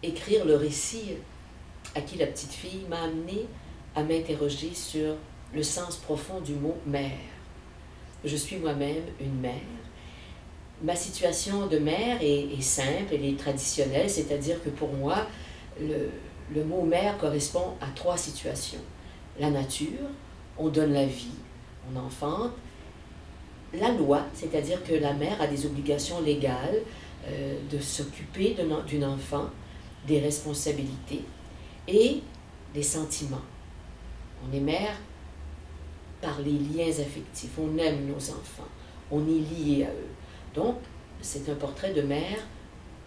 écrire le récit à qui la petite fille m'a amené à m'interroger sur le sens profond du mot mère. Je suis moi-même une mère. Ma situation de mère est simple, elle est traditionnelle, c'est-à-dire que pour moi, le mot mère correspond à 3 situations. La nature, on donne la vie, on enfante. La loi, c'est-à-dire que la mère a des obligations légales de s'occuper d'un enfant, des responsabilités et des sentiments. On est mère par les liens affectifs, on aime nos enfants, on est lié à eux. Donc, c'est un portrait de mère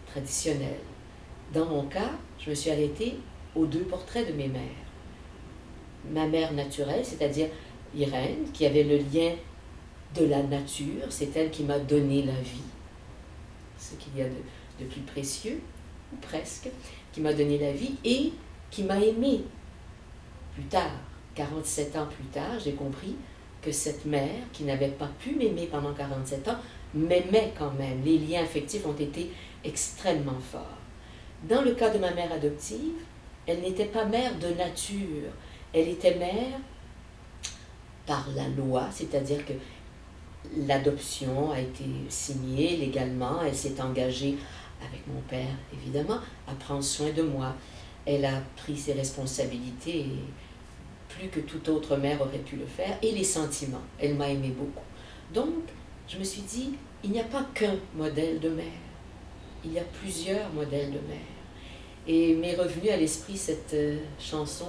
traditionnel. Dans mon cas, je me suis arrêtée aux 2 portraits de mes mères. Ma mère naturelle, c'est-à-dire Irène, qui avait le lien de la nature, c'est elle qui m'a donné la vie, ce qu'il y a de plus précieux, ou presque, qui m'a donné la vie et qui m'a aimée. Plus tard, 47 ans plus tard, j'ai compris que cette mère, qui n'avait pas pu m'aimer pendant 47 ans, m'aimait quand même. Les liens affectifs ont été extrêmement forts. Dans le cas de ma mère adoptive, elle n'était pas mère de nature, elle était mère par la loi, c'est-à-dire que l'adoption a été signée légalement, elle s'est engagée avec mon père, évidemment, à prendre soin de moi. Elle a pris ses responsabilités, plus que toute autre mère aurait pu le faire, et les sentiments. Elle m'a aimé beaucoup. Donc, je me suis dit, il n'y a pas qu'un modèle de mère, il y a plusieurs modèles de mère. Et m'est revenue à l'esprit cette chanson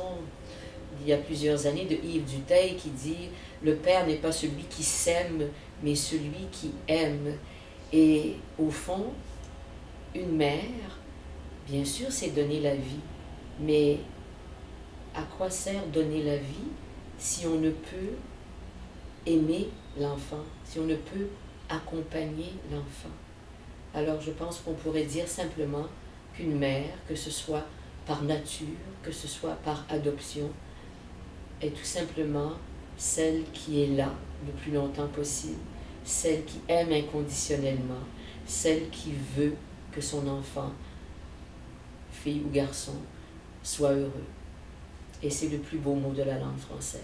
d'il y a plusieurs années de Yves Duteil qui dit « Le père n'est pas celui qui s'aime, mais celui qui aime ». Et au fond, une mère, bien sûr, c'est donner la vie, mais à quoi sert donner la vie si on ne peut aimer l'enfant, si on ne peut accompagner l'enfant? Alors je pense qu'on pourrait dire simplement qu'une mère, que ce soit par nature, que ce soit par adoption, est tout simplement celle qui est là le plus longtemps possible, celle qui aime inconditionnellement, celle qui veut que son enfant, fille ou garçon, soit heureux. Et c'est le plus beau mot de la langue française.